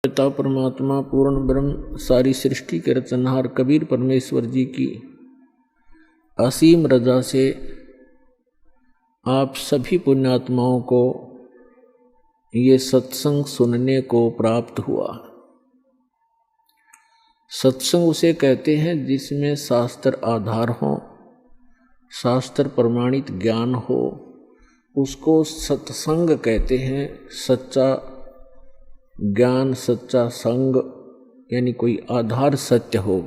पिता परमात्मा पूर्ण ब्रह्म सारी सृष्टि के रचनहार कबीर परमेश्वर जी की असीम रजा से आप सभी पुण्यात्माओं को ये सत्संग सुनने को प्राप्त हुआ। सत्संग उसे कहते हैं जिसमें शास्त्र आधार हो, शास्त्र प्रमाणित ज्ञान हो, उसको सत्संग कहते हैं। सच्चा ज्ञान, सच्चा संग, यानी कोई आधार सत्य हो।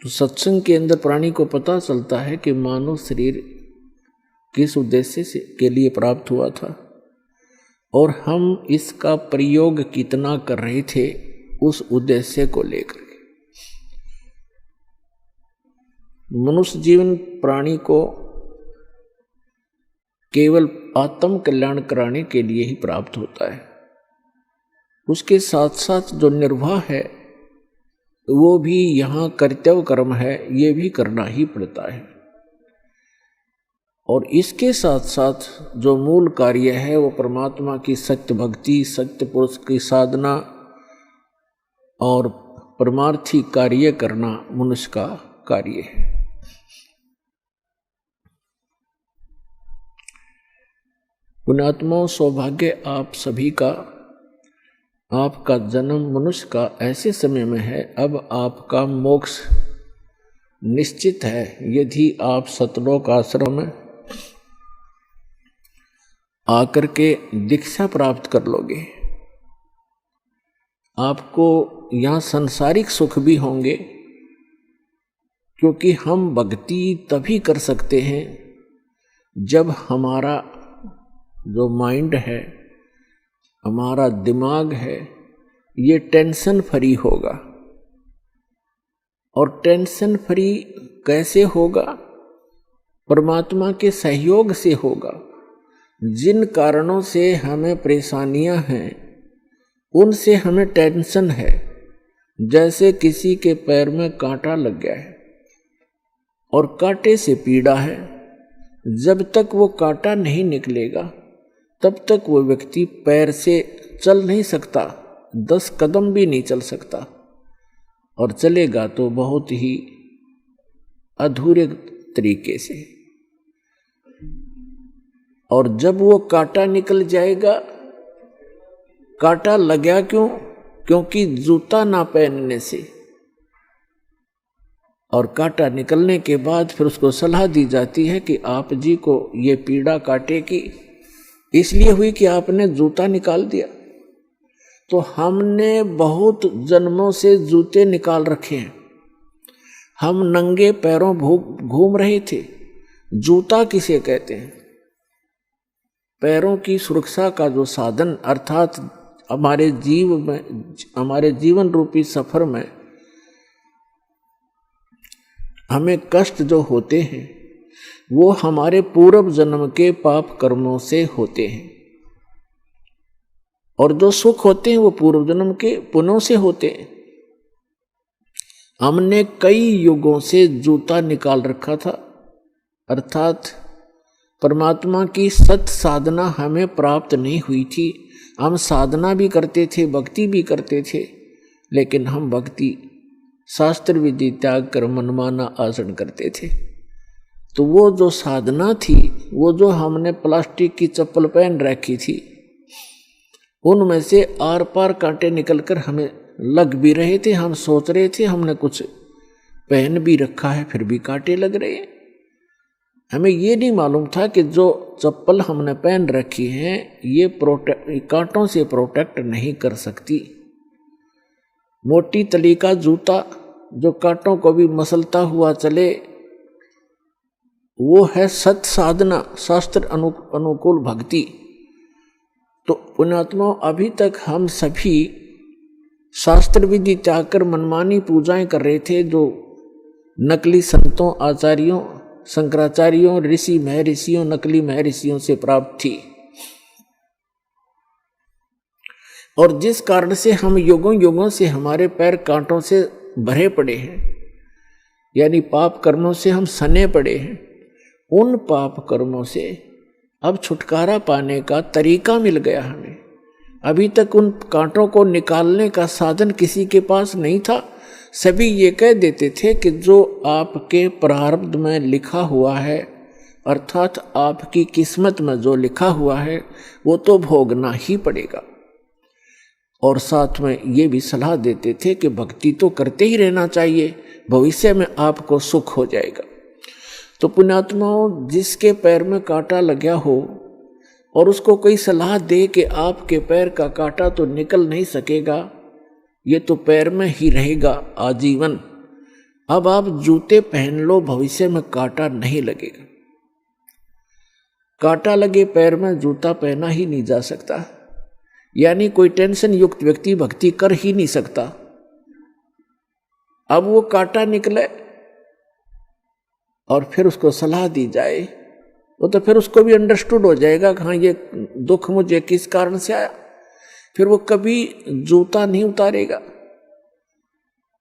तो सत्संग के अंदर प्राणी को पता चलता है कि मानव शरीर किस उद्देश्य से के लिए प्राप्त हुआ था और हम इसका प्रयोग कितना कर रहे थे उस उद्देश्य को लेकर। मनुष्य जीवन प्राणी को केवल आत्म कल्याण कराने के लिए ही प्राप्त होता है। उसके साथ साथ जो निर्वाह है वो भी यहाँ कर्तव्य कर्म है, ये भी करना ही पड़ता है। और इसके साथ साथ जो मूल कार्य है वो परमात्मा की सत्य भक्ति, सत्य पुरुष की साधना और परमार्थी कार्य करना मनुष्य का कार्य है। पुण्यात्माओं, सौभाग्य आप सभी का, आपका जन्म मनुष्य का ऐसे समय में है। अब आपका मोक्ष निश्चित है यदि आप सतलोक आश्रम में आकर के दीक्षा प्राप्त कर लोगे। आपको यहाँ सांसारिक सुख भी होंगे, क्योंकि हम भक्ति तभी कर सकते हैं जब हमारा जो माइंड है, हमारा दिमाग है, ये टेंशन फ्री होगा। और टेंशन फ्री कैसे होगा? परमात्मा के सहयोग से होगा। जिन कारणों से हमें परेशानियां हैं उनसे हमें टेंशन है। जैसे किसी के पैर में कांटा लग गया है और कांटे से पीड़ा है, जब तक वो कांटा नहीं निकलेगा तब तक वो व्यक्ति पैर से चल नहीं सकता, 10 कदम भी नहीं चल सकता, और चलेगा तो बहुत ही अधूरे तरीके से। और जब वो कांटा निकल जाएगा, कांटा लगा क्यों? क्योंकि जूता ना पहनने से। और कांटा निकलने के बाद फिर उसको सलाह दी जाती है कि आप जी को ये पीड़ा कांटे की इसलिए हुई कि आपने जूता निकाल दिया। तो हमने बहुत जन्मों से जूते निकाल रखे हैं, हम नंगे पैरों घूम रहे थे। जूता किसे कहते हैं? पैरों की सुरक्षा का जो साधन, अर्थात हमारे जीवन रूपी सफर में हमें कष्ट जो होते हैं वो हमारे पूर्व जन्म के पाप कर्मों से होते हैं, और जो सुख होते हैं वो पूर्व जन्म के पुण्यों से होते हैं। हमने कई युगों से जूता निकाल रखा था, अर्थात परमात्मा की सत्य साधना हमें प्राप्त नहीं हुई थी। हम साधना भी करते थे, भक्ति भी करते थे, लेकिन हम भक्ति शास्त्र विधि त्याग कर मनमाना आचरण करते थे। तो वो जो साधना थी, वो जो हमने प्लास्टिक की चप्पल पहन रखी थी, उनमें से आर पार कांटे निकलकर हमें लग भी रहे थे। हम सोच रहे थे हमने कुछ पहन भी रखा है, फिर भी कांटे लग रहे हैं। हमें ये नहीं मालूम था कि जो चप्पल हमने पहन रखी है ये कांटों से प्रोटेक्ट नहीं कर सकती। मोटी तली का जूता जो कांटों को भी मसलता हुआ चले, वो है सत साधना, शास्त्र अनुकूल भक्ति। तो पुण्यात्माओं, अभी तक हम सभी शास्त्र विधि त्याग कर मनमानी पूजाएं कर रहे थे, जो नकली संतों, आचार्यों, शंकराचार्यों, ऋषि महर्षियों, नकली महर्षियों से प्राप्त थी। और जिस कारण से हम युगों युगों से हमारे पैर कांटों से भरे पड़े हैं, यानी पाप कर्मों से हम सने पड़े हैं। उन पाप कर्मों से अब छुटकारा पाने का तरीका मिल गया हमें। अभी तक उन कांटों को निकालने का साधन किसी के पास नहीं था। सभी ये कह देते थे कि जो आपके प्रारब्ध में लिखा हुआ है, अर्थात आपकी किस्मत में जो लिखा हुआ है वो तो भोगना ही पड़ेगा। और साथ में ये भी सलाह देते थे कि भक्ति तो करते ही रहना चाहिए, भविष्य में आपको सुख हो जाएगा। तो पुण्यात्माओं, जिसके पैर में कांटा लगा हो और उसको कोई सलाह दे कि आपके पैर का कांटा तो निकल नहीं सकेगा, ये तो पैर में ही रहेगा आजीवन। अब आप जूते पहन लो, भविष्य में कांटा नहीं लगेगा। कांटा लगे पैर में जूता पहना ही नहीं जा सकता, यानी कोई टेंशन युक्त व्यक्ति भक्ति कर ही नहीं सकता। अब वो कांटा निकले और फिर उसको सलाह दी जाए, वो तो फिर उसको भी अंडरस्टूड हो जाएगा कि हाँ ये दुख मुझे किस कारण से आया, फिर वो कभी जूता नहीं उतारेगा।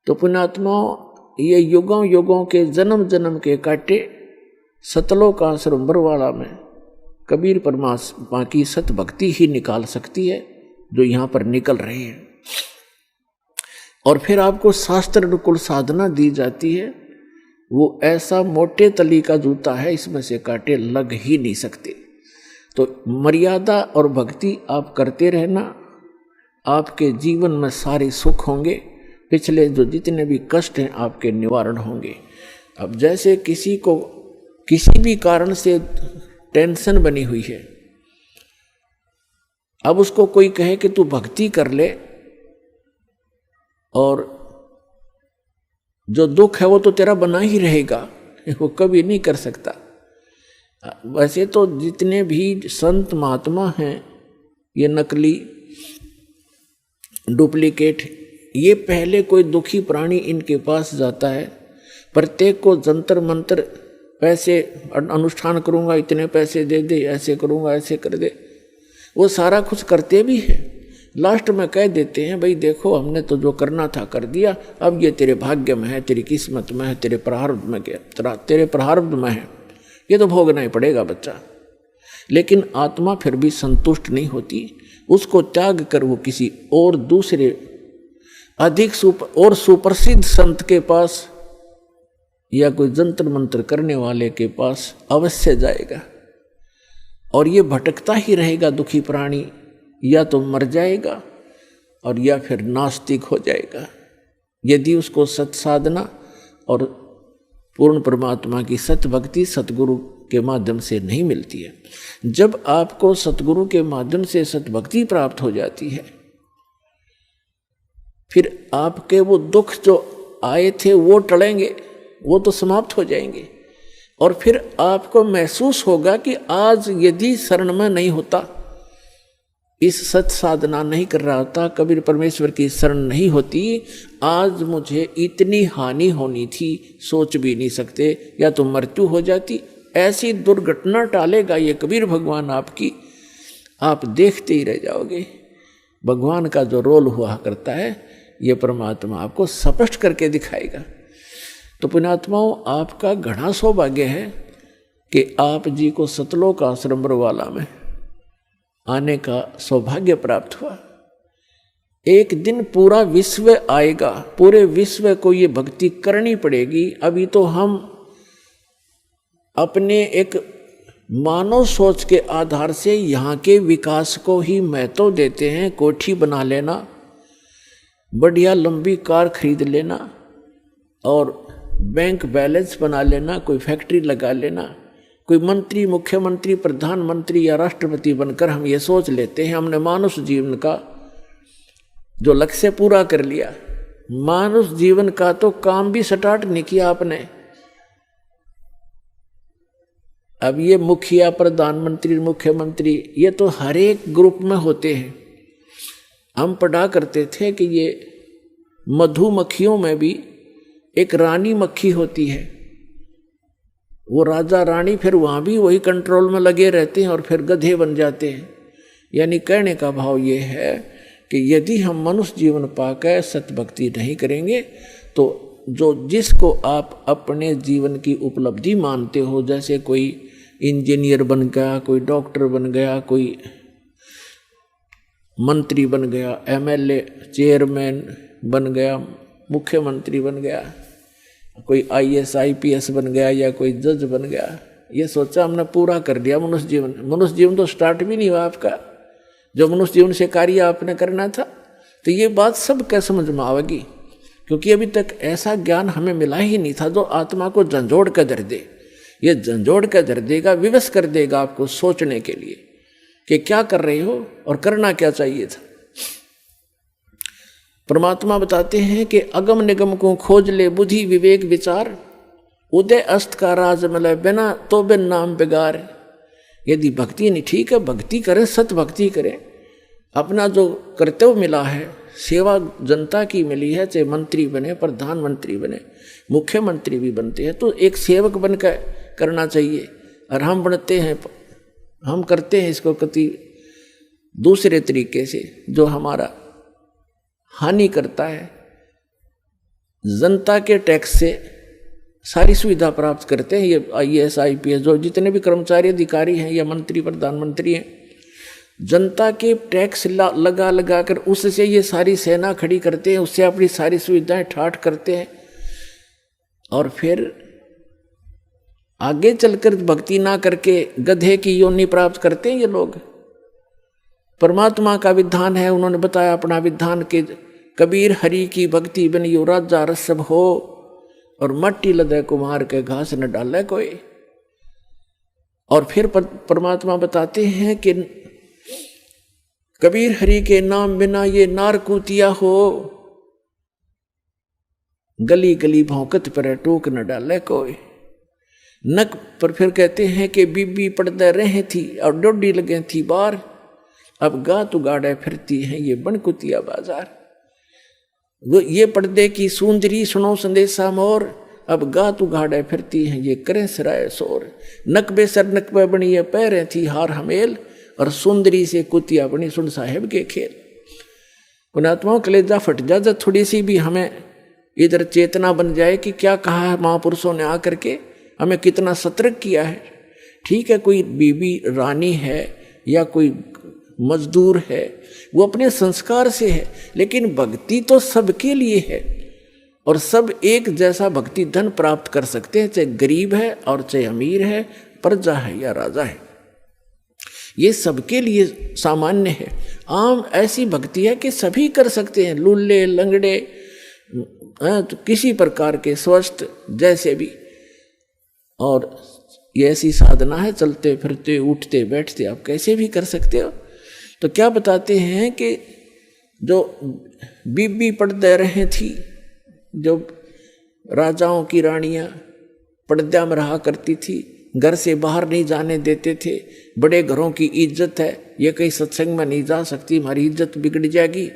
तो पुण्यात्माओं, ये युगों युगों के जन्म जन्म के कांटे सतलोक आश्रम बरवाला में कबीर परमात्मा की सत भक्ति ही निकाल सकती है, जो यहाँ पर निकल रही है। और फिर आपको शास्त्र अनुकूल साधना दी जाती है। वो ऐसा मोटे तली का जूता है, इसमें से कांटे लग ही नहीं सकते। तो मर्यादा और भक्ति आप करते रहना, आपके जीवन में सारे सुख होंगे, पिछले जो जितने भी कष्ट हैं आपके निवारण होंगे। अब जैसे किसी को किसी भी कारण से टेंशन बनी हुई है, अब उसको कोई कहे कि तू भक्ति कर ले और जो दुख है वो तो तेरा बना ही रहेगा, वो कभी नहीं कर सकता। वैसे तो जितने भी संत महात्मा हैं, ये नकली डुप्लीकेट, ये पहले कोई दुखी प्राणी इनके पास जाता है, प्रत्येक को जंतर मंतर पैसे अनुष्ठान करूंगा, इतने पैसे दे दे, ऐसे करूंगा, ऐसे कर दे, वो सारा कुछ करते भी हैं। लास्ट में कह देते हैं भाई देखो हमने तो जो करना था कर दिया, अब ये तेरे भाग्य में है, तेरी किस्मत में है, तेरे प्रारब्ध में क्या, तेरे प्रारब्ध में है, ये तो भोगना ही पड़ेगा बच्चा। लेकिन आत्मा फिर भी संतुष्ट नहीं होती, उसको त्याग कर वो किसी और दूसरे अधिक सुप्रसिद्ध संत के पास या कोई जंतर मंत्र करने वाले के पास अवश्य जाएगा। और ये भटकता ही रहेगा दुखी प्राणी, या तो मर जाएगा और या फिर नास्तिक हो जाएगा, यदि उसको सत साधना और पूर्ण परमात्मा की सत भक्ति सतगुरु के माध्यम से नहीं मिलती है। जब आपको सतगुरु के माध्यम से सत भक्ति प्राप्त हो जाती है, फिर आपके वो दुख जो आए थे वो टलेंगे, वो तो समाप्त हो जाएंगे। और फिर आपको महसूस होगा कि आज यदि शरण में नहीं होता, इस सत साधना नहीं कर रहा होता, कबीर परमेश्वर की शरण नहीं होती, आज मुझे इतनी हानि होनी थी, सोच भी नहीं सकते, या तो मृत्यु हो जाती। ऐसी दुर्घटना टालेगा ये कबीर भगवान आपकी, आप देखते ही रह जाओगे। भगवान का जो रोल हुआ करता है ये परमात्मा आपको स्पष्ट करके दिखाएगा। तो पुण्यात्माओं, आपका घना सौभाग्य है कि आप जी को सतलोक आश्रम बरवाला में आने का सौभाग्य प्राप्त हुआ। एक दिन पूरा विश्व आएगा, पूरे विश्व को ये भक्ति करनी पड़ेगी। अभी तो हम अपने एक मानव सोच के आधार से यहाँ के विकास को ही महत्व देते हैं। कोठी बना लेना, बढ़िया लंबी कार खरीद लेना और बैंक बैलेंस बना लेना, कोई फैक्ट्री लगा लेना, कोई मंत्री, मुख्यमंत्री, प्रधानमंत्री या राष्ट्रपति बनकर हम ये सोच लेते हैं हमने मानुष जीवन का जो लक्ष्य पूरा कर लिया। मानुष जीवन का तो काम भी स्टार्ट नहीं किया आपने। अब ये मुखिया, प्रधानमंत्री, मुख्यमंत्री, ये तो हर एक ग्रुप में होते हैं। हम पढ़ा करते थे कि ये मधुमक्खियों में भी एक रानी मक्खी होती है, वो राजा रानी फिर वहाँ भी वही कंट्रोल में लगे रहते हैं और फिर गधे बन जाते हैं। यानी कहने का भाव ये है कि यदि हम मनुष्य जीवन पाकर सतभक्ति नहीं करेंगे तो जो जिसको आप अपने जीवन की उपलब्धि मानते हो, जैसे कोई इंजीनियर बन गया, कोई डॉक्टर बन गया, कोई मंत्री बन गया, एमएलए चेयरमैन बन गया, मुख्यमंत्री बन गया, कोई आईएएस आईपीएस बन गया या कोई जज बन गया। ये सोचा हमने पूरा कर दिया मनुष्य जीवन। मनुष्य जीवन तो स्टार्ट भी नहीं हुआ आपका, जो मनुष्य जीवन से कार्य आपने करना था। तो ये बात सब क्या समझ में आवेगी, क्योंकि अभी तक ऐसा ज्ञान हमें मिला ही नहीं था जो आत्मा को झंझोड़ कर धर दे। ये झंझोड़ कर धर देगा, विवश कर देगा आपको सोचने के लिए कि क्या कर रहे हो और करना क्या चाहिए था। परमात्मा बताते हैं कि अगम निगम को खोज ले बुद्धि विवेक विचार, उदय अस्त का राज मिले बिना तो बिन नाम बिगार। यदि भक्ति नहीं ठीक है, भक्ति करें, सत भक्ति करें, अपना जो कर्तव्य मिला है, सेवा जनता की मिली है, चाहे मंत्री बने, प्रधानमंत्री बने, मुख्यमंत्री भी बनते हैं, तो एक सेवक बनकर करना चाहिए। और हम बनते हैं, हम करते हैं इसको कति दूसरे तरीके से, जो हमारा हानि करता है। जनता के टैक्स से सारी सुविधा प्राप्त करते हैं ये आईएएस आईपीएस जो जितने भी कर्मचारी अधिकारी हैं या मंत्री प्रधानमंत्री हैं, जनता के टैक्स लगा लगा कर उससे ये सारी सेना खड़ी करते हैं, उससे अपनी सारी सुविधाएं ठाठ करते हैं, और फिर आगे चलकर भक्ति ना करके गधे की योनि प्राप्त करते हैं ये लोग। परमात्मा का विधान है, उन्होंने बताया अपना विधान के कबीर हरि की भक्ति बनियो राजा रसब हो, और मट्टी लदे कुमार के घास न डाले कोई। और फिर परमात्मा बताते हैं कि कबीर हरि के नाम बिना ये नारकूतिया हो, गली गली भौंकत पर टोक न डाले कोई। नक पर फिर कहते हैं कि बीबी पड़दे रहे थी और डोडी लगे थी बार, अब गात उगाड़े फिरती हैं ये बनकुतिया बाजार। ये पर्दे की सुंदरी सुनो संदेशा मोर, अब गात उगाड़े फिरती हैं ये करें सराय शोर। नकबे सर नकबे बनी ये पैरें थी हार हमेल, और सुंदरी से कुतिया बनी सुन साहेब के खेल। पुणात्माओं कलेजा फट जा, जब थोड़ी सी भी हमें इधर चेतना बन जाए कि क्या कहा है महापुरुषों ने आकर के, हमें कितना सतर्क किया है। ठीक है, कोई बीबी रानी है या कोई मजदूर है, वो अपने संस्कार से है, लेकिन भक्ति तो सबके लिए है, और सब एक जैसा भक्ति धन प्राप्त कर सकते हैं, चाहे गरीब है और चाहे अमीर है, प्रजा है या राजा है, ये सबके लिए सामान्य है। आम ऐसी भक्ति है कि सभी कर सकते हैं, लूले लंगड़े तो किसी प्रकार के स्वस्थ जैसे भी, और ये ऐसी साधना है, चलते फिरते उठते बैठते आप कैसे भी कर सकते हो। तो क्या बताते हैं कि जो बीबी पर्दे रहे थी, जो राजाओं की रानियां पर्दा में रहा करती थी, घर से बाहर नहीं जाने देते थे, बड़े घरों की इज्जत है, ये कहीं सत्संग में नहीं जा सकती, हमारी इज्जत बिगड़ जाएगी,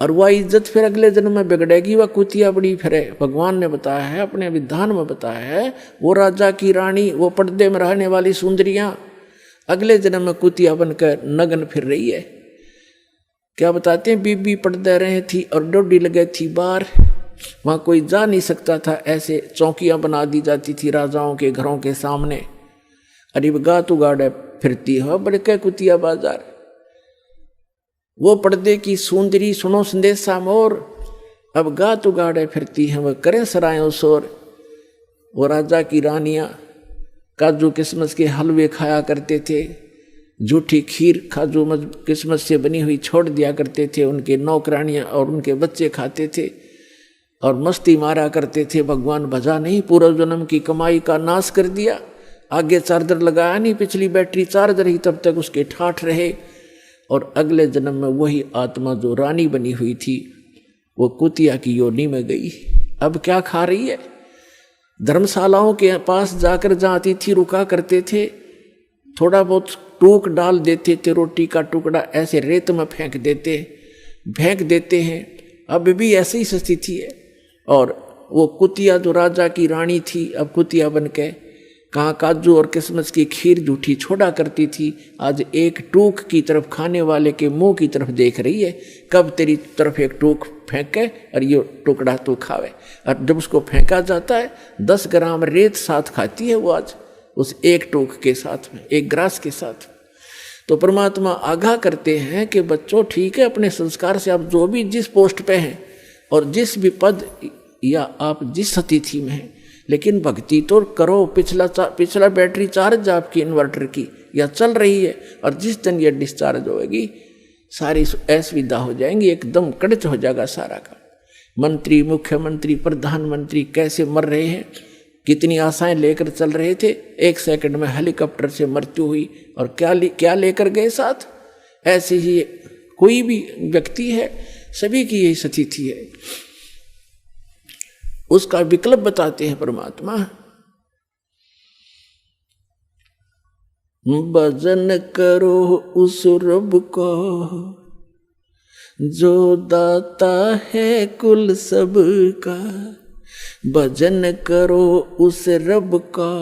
और वह इज्जत फिर अगले जन्म में बिगड़ेगी, वह कुतिया बड़ी फिरे। भगवान ने बताया है, अपने विधान में बताया है, वो राजा की रानी, वो पर्दे में रहने वाली सुंदरियां अगले जन्म में कुतिया बनकर नगन फिर रही है। क्या बताते हैं, बीबी पर्दे रहे थी और डोडी लगे थी बार, वहां कोई जा नहीं सकता था, ऐसे चौकियां बना दी जाती थी राजाओं के घरों के सामने। अरे गात उगाड़े फिरती हो बड़के कुतिया बाजार। वो पर्दे की सुंदरी सुनो संदेशा मोर, अब गात उगाड़े फिरती हैं वह करें सरायों शोर। वो राजा की रानियां काजू किस्मस के हलवे खाया करते थे, झूठी खीर काजू किस्मस से बनी हुई छोड़ दिया करते थे, उनके नौकरानियां और उनके बच्चे खाते थे और मस्ती मारा करते थे। भगवान भजा नहीं, पूर्व जन्म की कमाई का नाश कर दिया, आगे चार्जर लगाया नहीं, पिछली बैटरी चार्ज रही तब तक उसके ठाठ रहे, और अगले जन्म में वही आत्मा जो रानी बनी हुई थी वो कुतिया की योनि में गई। अब क्या खा रही है? धर्मशालाओं के पास जाकर जहाँ अतिथि रुका करते थे, थोड़ा बहुत टूक डाल देते थे, रोटी का टुकड़ा ऐसे रेत में फेंक देते हैं। अब भी ऐसी ही स्थिति है। और वो कुतिया जो राजा की रानी थी, अब कुतिया बन के कहाँ काजू और किस्मस की खीर झूठी छोड़ा करती थी, आज एक टूक की तरफ खाने वाले के मुंह की तरफ देख रही है, कब तेरी तरफ एक टूक फेंके और ये टुकड़ा तू खावे। और जब उसको फेंका जाता है 10 ग्राम रेत साथ खाती है वो आज, उस एक टोक के साथ में, एक ग्रास के साथ। तो परमात्मा आगाह करते हैं कि बच्चों ठीक है, अपने संस्कार से आप जो भी जिस पोस्ट पे हैं और जिस भी पद या आप जिस स्थिति में हैं, लेकिन भक्ति तो करो। पिछला बैटरी चार्ज आपकी इन्वर्टर की या चल रही है, और जिस दिन ये डिस्चार्ज होगी सारी असुविधा हो जाएंगी, एकदम कड़च हो जाएगा सारा का। मंत्री, मुख्यमंत्री, प्रधानमंत्री कैसे मर रहे हैं, कितनी आशाएं लेकर चल रहे थे, 1 सेकंड में हेलीकॉप्टर से मृत्यु हुई, और क्या लेकर गए साथ। ऐसे ही कोई भी व्यक्ति है, सभी की यही स्थिति है। उसका विकल्प बताते हैं परमात्मा। भजन करो उस रब को जो दाता है कुल सब का। भजन करो उस रब का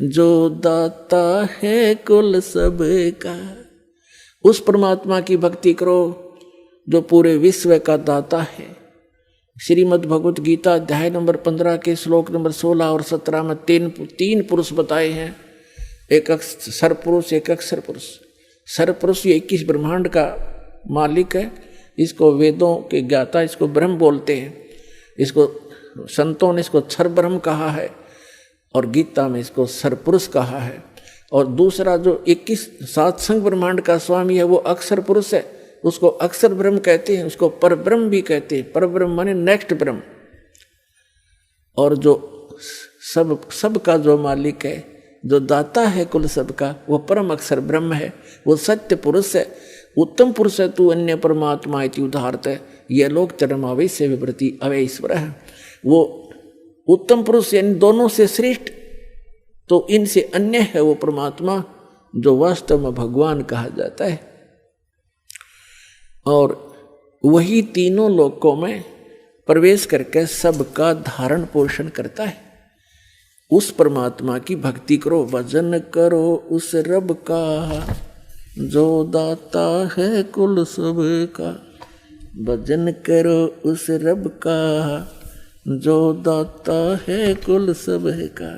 जो दाता है कुल सब का। उस परमात्मा की भक्ति करो जो पूरे विश्व का दाता है। श्रीमद् भगवत गीता अध्याय नंबर 15 के श्लोक नंबर 16 और 17 में तीन पुरुष बताए हैं। एक सरपुरुष, एक अक्षर पुरुष। सरपुरुष ये 21 ब्रह्मांड का मालिक है, इसको वेदों के ज्ञाता इसको ब्रह्म बोलते हैं। इसको संतों ने इसको क्षर ब्रह्म कहा है और गीता में इसको सरपुरुष कहा है। और दूसरा जो 21 सातसंग ब्रह्मांड का स्वामी है वो अक्षर पुरुष है, उसको अक्षर ब्रह्म कहते हैं, उसको पर ब्रह्म भी कहते हैं। पर ब्रह्म माने नेक्स्ट ब्रह्म। और जो सब का जो मालिक है, जो दाता है कुल सब का, वो परम अक्षर ब्रह्म है, वो सत्य पुरुष है, उत्तम पुरुष है। तू अन्य परमात्मा इति उदाहरत है, ये लोग चरमावै से विवृति अवैश्वर है। वो उत्तम पुरुष यानी दोनों से श्रेष्ठ, तो इनसे अन्य है वो परमात्मा जो वास्तव में भगवान कहा जाता है। और वही तीनों लोकों में प्रवेश करके सबका धारण पोषण करता है। उस परमात्मा की भक्ति करो। भजन करो उस रब का जो दाता है कुल सब का। भजन करो उस रब का जो दाता है कुल सब का।